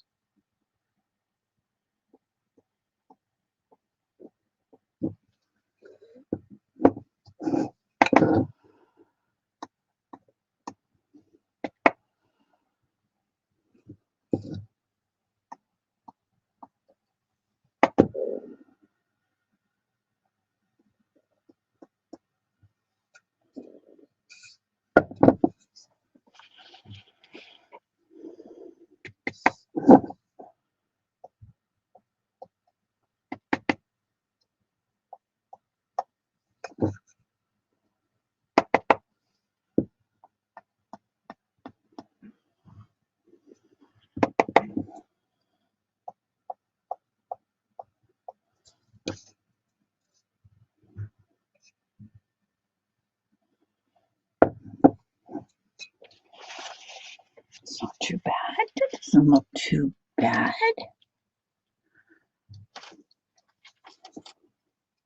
It's not too bad. It doesn't look too bad.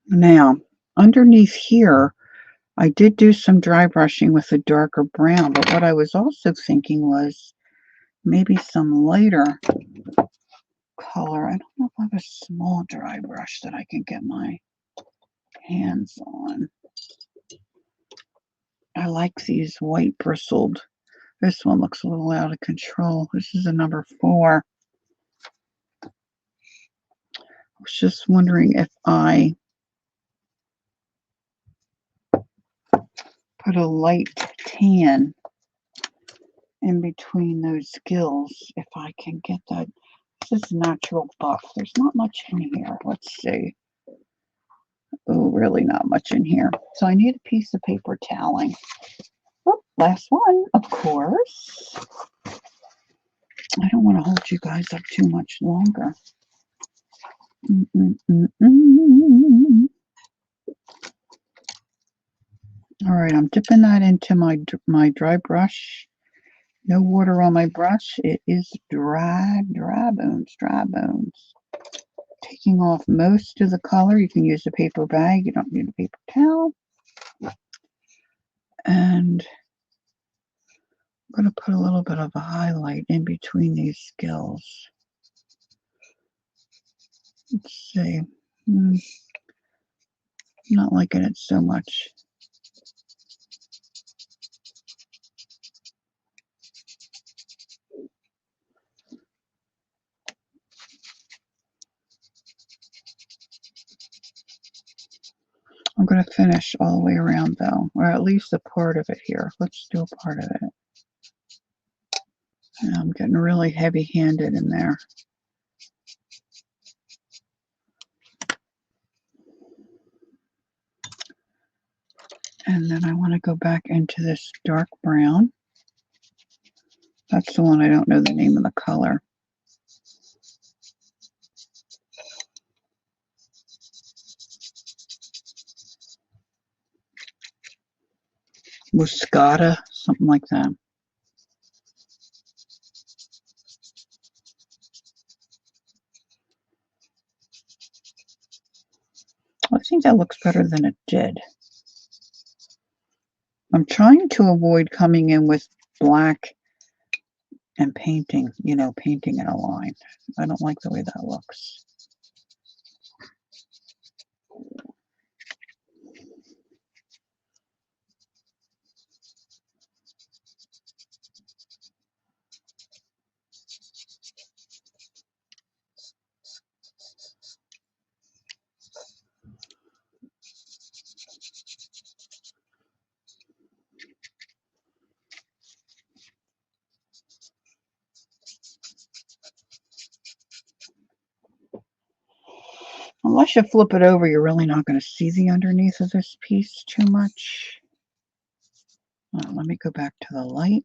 Now, underneath here, I did do some dry brushing with a darker brown, but what I was also thinking was maybe some lighter color. I don't know if I have a small dry brush that I can get my hands on. I like these white bristled. This one looks a little out of control. This is a number 4. I was just wondering if I put a light tan in between those gills, if I can get that. This is natural buff. There's not much in here. Let's see. Oh, really not much in here. So I need a piece of paper toweling. Oh, last one, of course. I don't want to hold you guys up too much longer. All right, I'm dipping that into my dry brush. No water on my brush. It is dry bones. Taking off most of the color. You can use a paper bag. You don't need a paper towel. And I'm going to put a little bit of a highlight in between these skills. Let's see. Not liking it so much. I'm going to finish all the way around though, or at least a part of it here. Let's do a part of it. And I'm getting really heavy-handed in there. And then I want to go back into this dark brown. That's the one I don't know the name of the color. Muscata, something like that. I think that looks better than it did. I'm trying to avoid coming in with black and painting, painting in a line. I don't like the way that looks. Unless you flip it over, you're really not going to see the underneath of this piece too much. Let me go back to the light.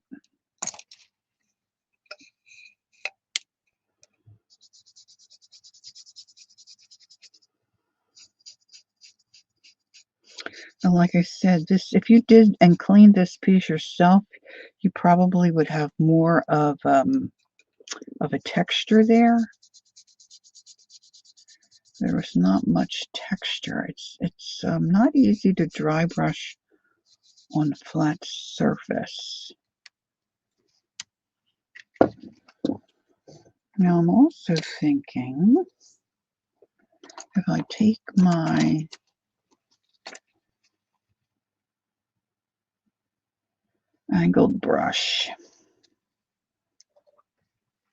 And like I said, if you did and cleaned this piece yourself, you probably would have more of a texture there. There was not much texture. It's not easy to dry brush on a flat surface. Now I'm also thinking if I take my angled brush,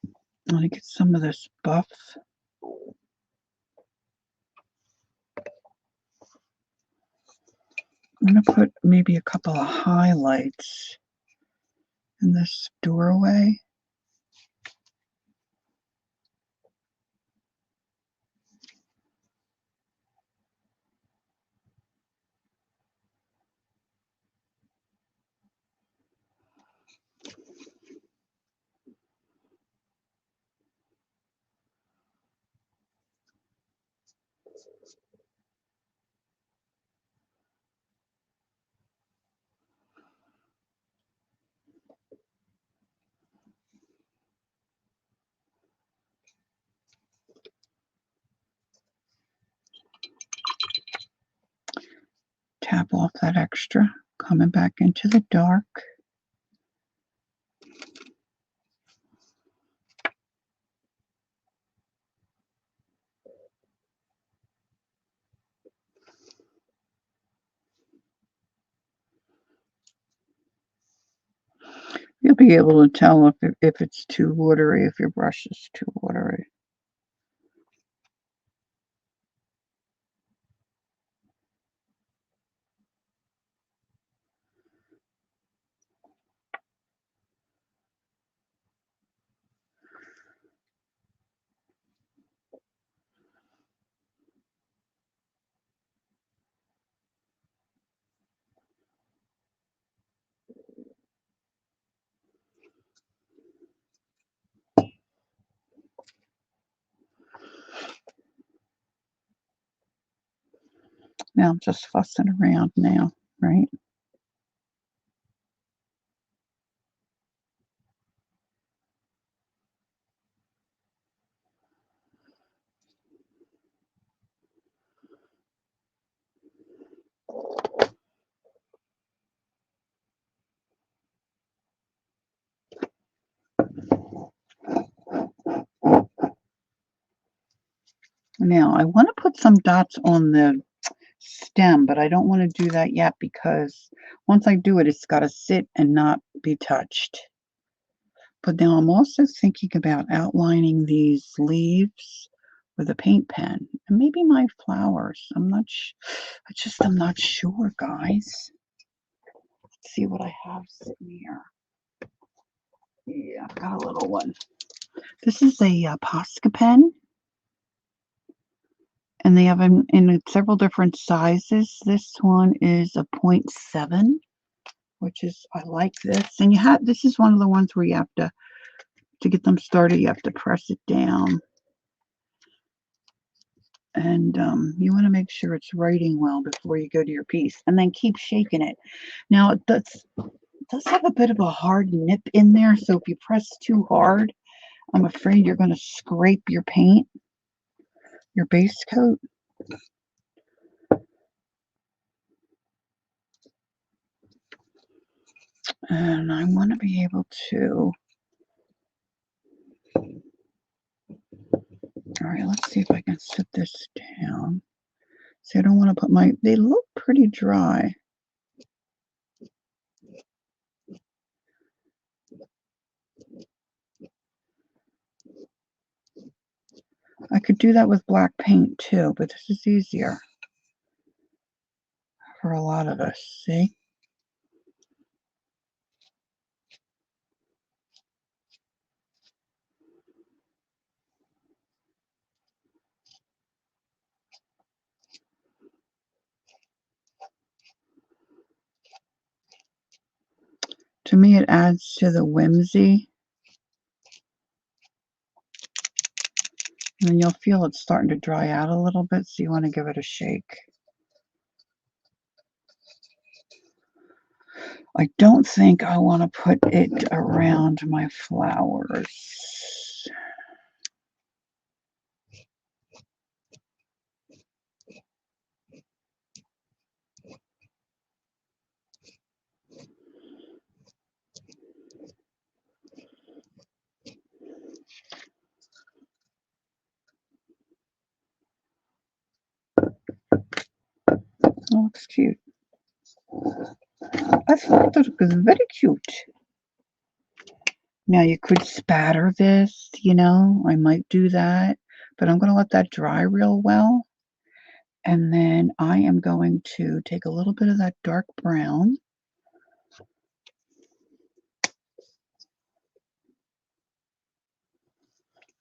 I'm going to get some of this buff. I'm going to put maybe a couple of highlights in this doorway. Tap off that extra, coming back into the dark. You'll be able to tell if it's too watery, if your brush is too watery. Now I'm just fussing around now, right? Now I want to put some dots on the stem, but I don't want to do that yet because once I do it, it's got to sit and not be touched. But now I'm also thinking about outlining these leaves with a paint pen and maybe my flowers. I'm not I'm not sure, guys. Let's see what I have sitting here. Yeah, I've got a little one. This is a Posca pen, and they have them in several different sizes. This one is a 0.7, which is, I like this. And this is one of the ones where you have to get them started, you have to press it down. And you want to make sure it's writing well before you go to your piece, and then keep shaking it. Now it does have a bit of a hard nip in there, so if you press too hard, I'm afraid you're going to scrape your paint, your base coat. And I want to be able to, all right, let's see if I can set this down. See, I don't want to put they look pretty dry. I could do that with black paint too, but this is easier for a lot of us, see? To me, it adds to the whimsy. And then you'll feel it's starting to dry out a little bit, so you want to give it a shake. I don't think I want to put it around my flowers. That looks cute. I thought that was very cute. Now you could spatter this, I might do that, but I'm going to let that dry real well. And then I am going to take a little bit of that dark brown.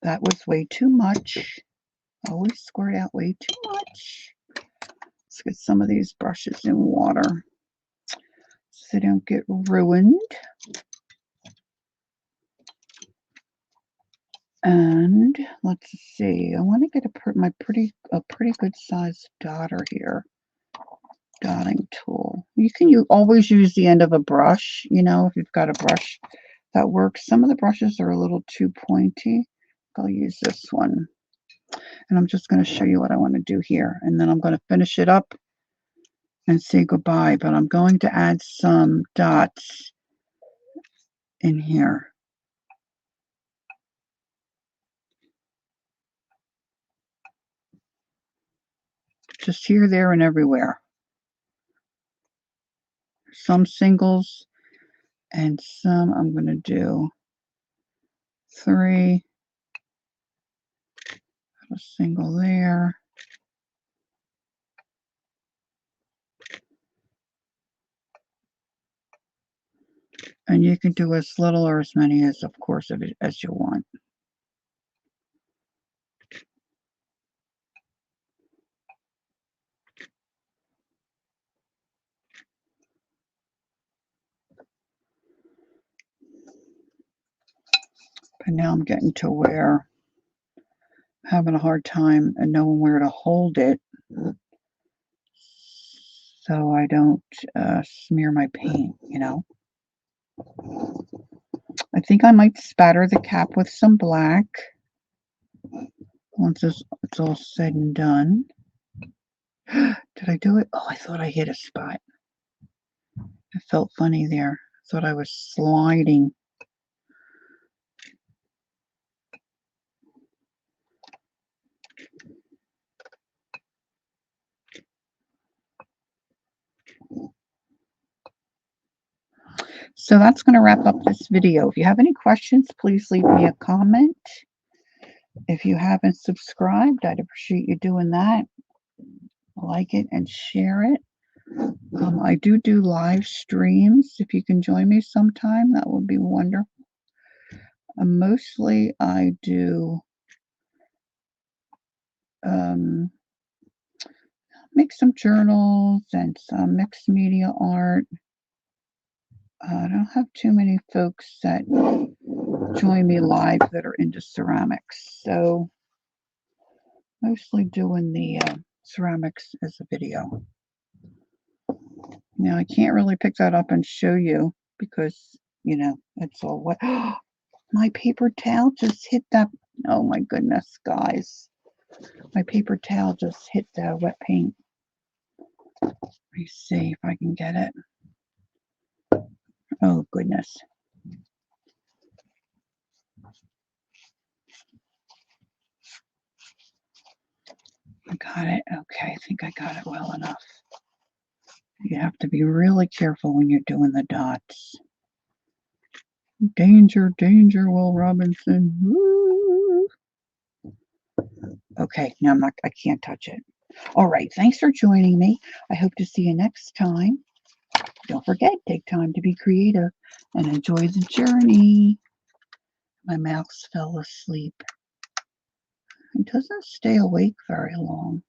That was way too much. Always squirt out way too much. Let's get some of these brushes in water so they don't get ruined. And let's see, I want to get a pretty good sized dotter here. Dotting tool. You can always use the end of a brush, if you've got a brush that works. Some of the brushes are a little too pointy. I'll use this one. And I'm just going to show you what I want to do here. And then I'm going to finish it up and say goodbye. But I'm going to add some dots in here. Just here, there, and everywhere. Some singles And some I'm going to do 3, a single there. And you can do as little or as many as, of course, as you want. But now I'm getting to where I'm having a hard time and knowing where to hold it so I don't smear my paint, you know. I think I might spatter the cap with some black once it's all said and done. Did I do it? Oh, I thought I hit a spot. It felt funny there. I thought I was sliding. So that's going to wrap up this video. If you have any questions, please leave me a comment. If you haven't subscribed, I'd appreciate you doing that. Like it and share it. I do live streams. If you can join me sometime, that would be wonderful. Mostly I do make some journals and some mixed media art. I don't have too many folks that join me live that are into ceramics, so mostly doing the ceramics as a video. Now I can't really pick that up and show you because, you know, it's all wet. My paper towel just hit that. Oh my goodness, guys. My paper towel just hit the wet paint. Let me see if I can get it. Oh goodness. I got it. Okay, I think I got it well enough. You have to be really careful when you're doing the dots. Danger, danger, Will Robinson. Woo. Okay, now I can't touch it. All right, thanks for joining me. I hope to see you next time. Don't forget, take time to be creative and enjoy the journey. My mouse fell asleep. It doesn't stay awake very long.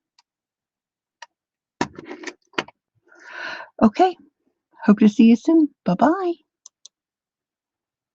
Okay, hope to see you soon. Bye-bye.